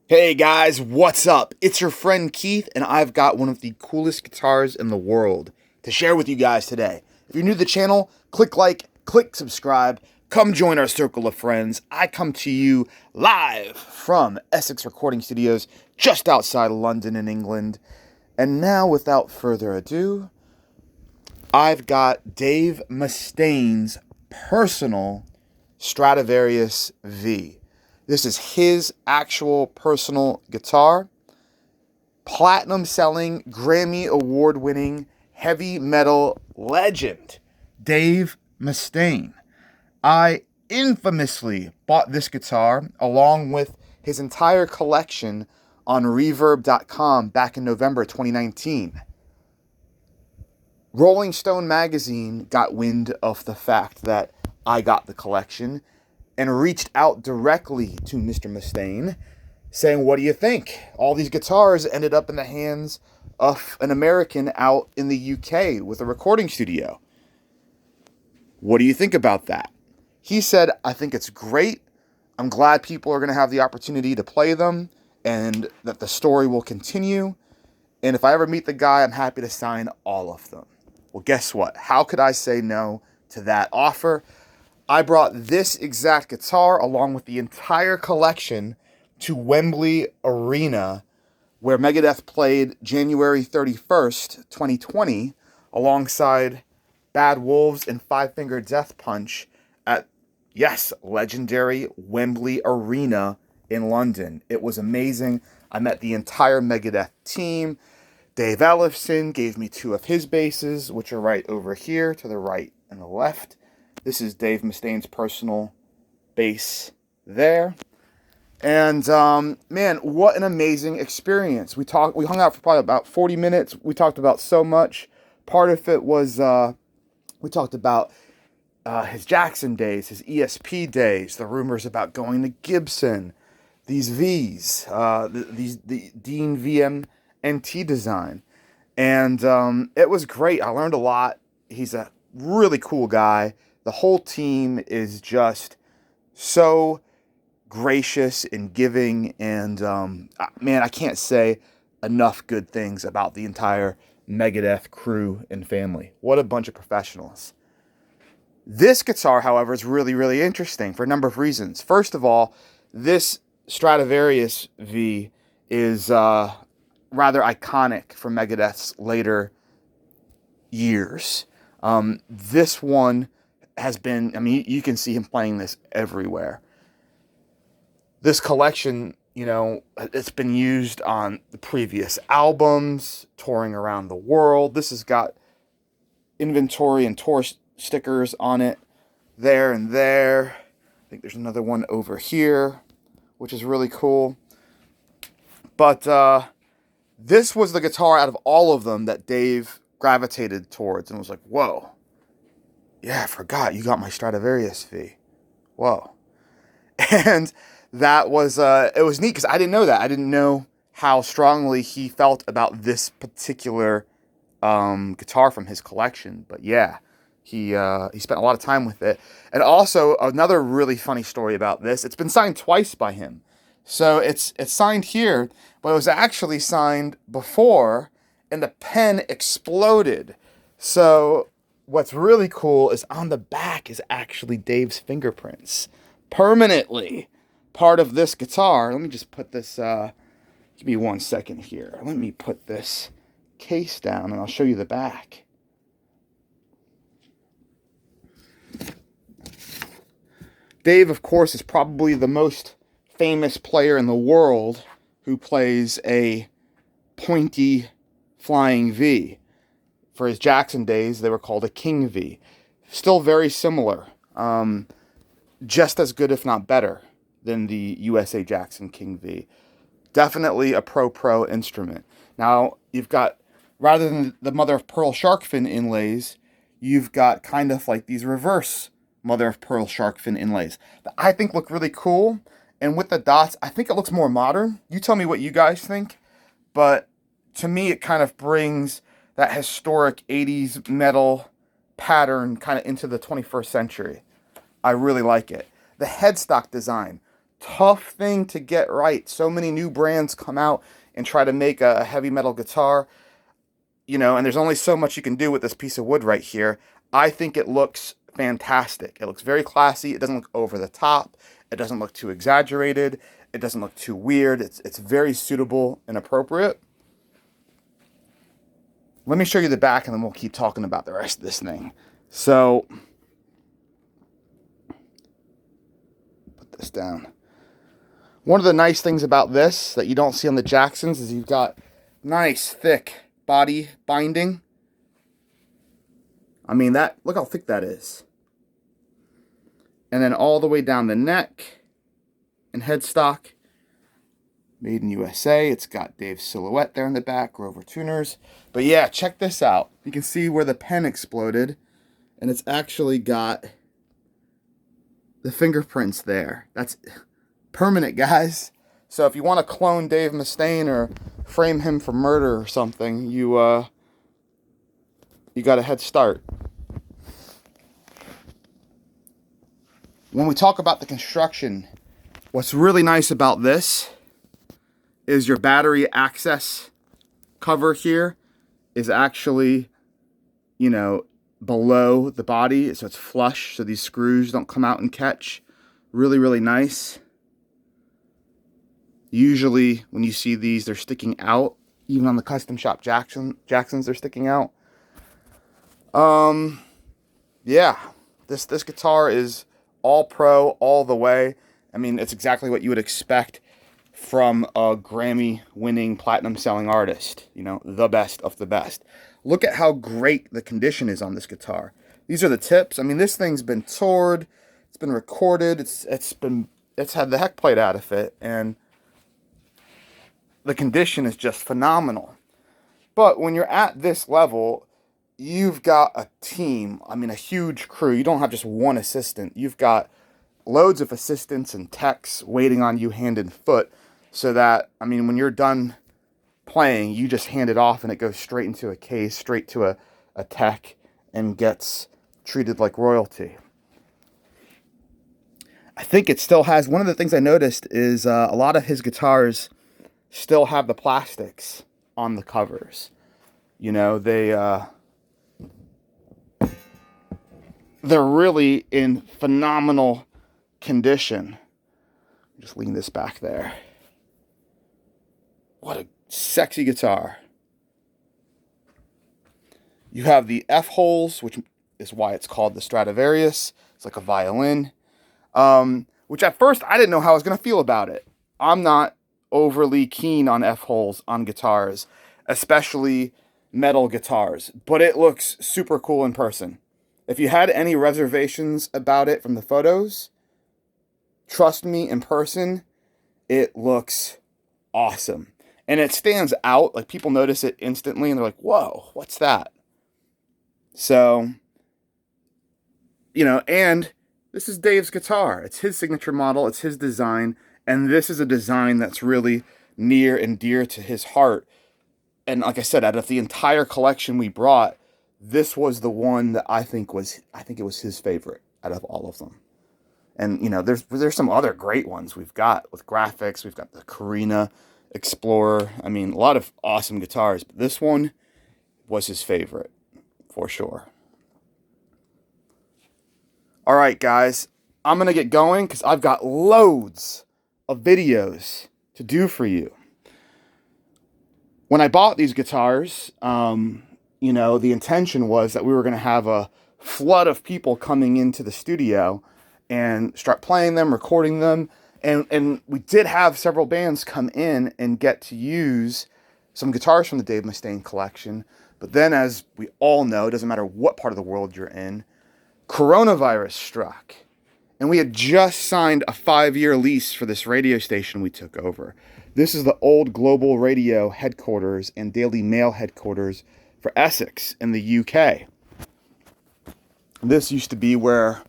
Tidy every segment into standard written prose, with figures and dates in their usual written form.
Hey guys, what's up? It's your friend Keith, and I've got one of the coolest guitars in the world to share with you guys today. If you're new to the channel, click like, click subscribe, come join our circle of friends. I come to you live from Essex Recording Studios, just outside London in England. And now, without further ado, I've got Dave Mustaine's personal Stradivarius V. This is his actual personal guitar. Platinum selling, Grammy award winning, heavy metal legend, Dave Mustaine. I infamously bought this guitar along with his entire collection on Reverb.com back in November 2019. Rolling Stone magazine got wind of the fact that I got the collection and reached out directly to Mr. Mustaine saying, what do you think? All these guitars ended up in the hands of an American out in the UK with a recording studio. What do you think about that? He said, I think it's great. I'm glad people are going to have the opportunity to play them and that the story will continue. And if I ever meet the guy, I'm happy to sign all of them. Well, guess what? How could I say no to that offer? I brought this exact guitar along with the entire collection to Wembley Arena, where Megadeth played January 31st, 2020, alongside Bad Wolves and Five Finger Death Punch at, yes, legendary Wembley Arena in London. It was amazing. I met the entire Megadeth team. Dave Ellefson gave me two of his basses, which are right over here to the right and the left. This is Dave Mustaine's personal bass there. And, man, what an amazing experience. We hung out for probably about 40 minutes. We talked about so much. Part of it was, we talked about his Jackson days, his ESP days, the rumors about going to Gibson, these Vs, the Dean VMNT design. And it was great. I learned a lot. He's a really cool guy. The whole team is just so gracious and giving, and man, I can't say enough good things about the entire Megadeth crew and family. What a bunch of professionals. This guitar, however, is really, really interesting for a number of reasons. First of all, this Stradivarius V is rather iconic for Megadeth's later years. This one has been, I mean, you can see him playing this everywhere. This collection, you know, it's been used on the previous albums, touring around the world. This has got inventory and tour stickers on it there and there. I think there's another one over here, which is really cool. But this was the guitar out of all of them that Dave gravitated towards and was like, whoa. Yeah, I forgot you got my Stradivarius V. Whoa. And that was, it was neat because I didn't know that. I didn't know how strongly he felt about this particular guitar from his collection. But yeah, he spent a lot of time with it. And also, another really funny story about this, it's been signed twice by him. So it's signed here, but it was actually signed before, and the pen exploded. So what's really cool is on the back is actually Dave's fingerprints. Permanently part of this guitar. Let me just put this, give me 1 second here. Let me put this case down and I'll show you the back. Dave, of course, is probably the most famous player in the world who plays a pointy flying V. For his Jackson days, they were called a King V. Still very similar. Just as good, if not better, than the USA Jackson King V. Definitely a pro instrument. Now, you've got, rather than the mother of pearl shark fin inlays, you've got kind of like these reverse mother of pearl shark fin inlays that I think look really cool. And with the dots, I think it looks more modern. You tell me what you guys think. But to me, it kind of brings that historic 80s metal pattern kind of into the 21st century. I really like it. The headstock design, tough thing to get right. So many new brands come out and try to make a heavy metal guitar, you know, and there's only so much you can do with this piece of wood right here. I think it looks fantastic. It looks very classy. It doesn't look over the top. It doesn't look too exaggerated. It doesn't look too weird. It's very suitable and appropriate. Let me show you the back and then we'll keep talking about the rest of this thing. So, put this down. One of the nice things about this that you don't see on the Jacksons is you've got nice, thick body binding. I mean, look how thick that is. And then all the way down the neck and headstock. Made in USA. It's got Dave's silhouette there in the back, Grover Tuners. But yeah, check this out. You can see where the pen exploded, and it's actually got the fingerprints there. That's permanent, guys. So if you want to clone Dave Mustaine or frame him for murder or something, you got a head start. When we talk about the construction, what's really nice about this is your battery access cover here is actually, you know, below the body. So it's flush, so these screws don't come out and catch. Really, really nice. Usually when you see these, they're sticking out. Even on the custom shop Jacksons, they're sticking out. Yeah, this guitar is all pro all the way. I mean, it's exactly what you would expect from a Grammy-winning, platinum-selling artist. You know, the best of the best. Look at how great the condition is on this guitar. These are the tips. I mean, this thing's been toured. It's been recorded. It's had the heck played out of it. And the condition is just phenomenal. But when you're at this level, you've got a team. I mean, a huge crew. You don't have just one assistant. You've got loads of assistants and techs waiting on you hand and foot. So that, I mean, when you're done playing, you just hand it off and it goes straight into a case, straight to a tech, and gets treated like royalty. I think it still has, one of the things I noticed is a lot of his guitars still have the plastics on the covers. You know, they're really in phenomenal condition. Just lean this back there. What a sexy guitar. You have the F holes, which is why it's called the Stradivarius. It's like a violin. Which at first I didn't know how I was going to feel about it. I'm not overly keen on F holes on guitars, especially metal guitars, but it looks super cool in person. If you had any reservations about it from the photos, trust me, in person, it looks awesome. And it stands out, like people notice it instantly and they're like, whoa, what's that? So, you know, and this is Dave's guitar. It's his signature model, it's his design, and this is a design that's really near and dear to his heart. And like I said, out of the entire collection we brought, this was the one that I think it was his favorite out of all of them. And, you know, there's some other great ones we've got with graphics. We've got the Carina Explorer. I mean, a lot of awesome guitars, but this one was his favorite for sure. All right, guys, I'm going to get going because I've got loads of videos to do for you. When I bought these guitars, you know, the intention was that we were going to have a flood of people coming into the studio and start playing them, recording them. And we did have several bands come in and get to use some guitars from the Dave Mustaine collection. But then, as we all know, it doesn't matter what part of the world you're in, coronavirus struck. And we had just signed a 5-year lease for this radio station we took over. This is the old Global Radio headquarters and Daily Mail headquarters for Essex in the UK. This used to be where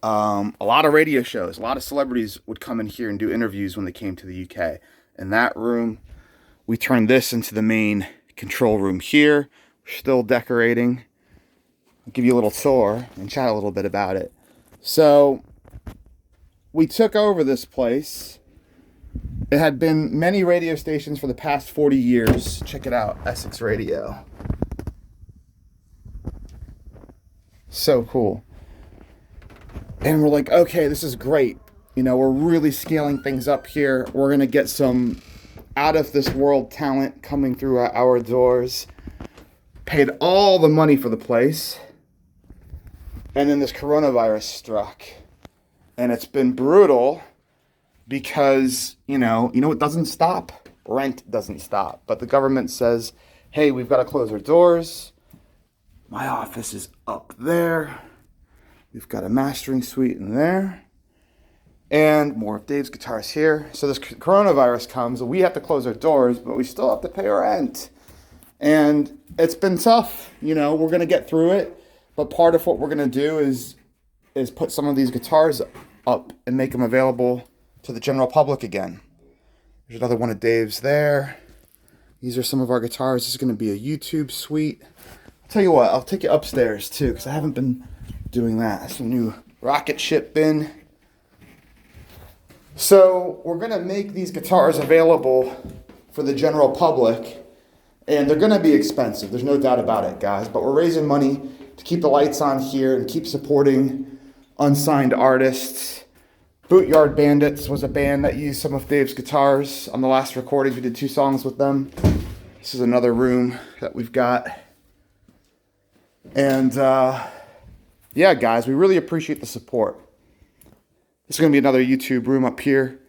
a lot of radio shows, a lot of celebrities would come in here and do interviews when they came to the UK. In that room, we turned this into the main control room here. We're still decorating. I'll give you a little tour and chat a little bit about it. So, we took over this place. It had been many radio stations for the past 40 years. Check it out, Essex Radio. So cool. And we're like, okay, this is great. You know, we're really scaling things up here. We're going to get some out of this world talent coming through our doors. Paid all the money for the place. And then this coronavirus struck. And it's been brutal because, you know, it doesn't stop. Rent doesn't stop. But the government says, hey, we've got to close our doors. My office is up there. We've got a mastering suite in there. And more of Dave's guitars here. So this coronavirus comes, and we have to close our doors, but we still have to pay our rent. And it's been tough. You know, we're going to get through it. But part of what we're going to do is put some of these guitars up and make them available to the general public again. There's another one of Dave's there. These are some of our guitars. This is going to be a YouTube suite. I'll tell you what, I'll take you upstairs too, because I haven't been doing that. That's a new rocket ship bin. So we're going to make these guitars available for the general public, and they're going to be expensive. There's no doubt about it, guys, but we're raising money to keep the lights on here and keep supporting unsigned artists. Bootyard Bandits was a band that used some of Dave's guitars on the last recordings. We did 2 songs with them. This is another room that we've got. And yeah, guys, we really appreciate the support. This is going to be another YouTube room up here.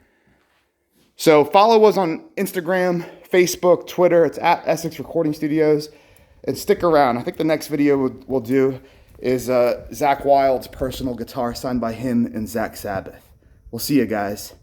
So follow us on Instagram, Facebook, Twitter. It's at Essex Recording Studios. And stick around. I think the next video we'll do is Zach Wild's personal guitar signed by him and Zach Sabbath. We'll see you guys.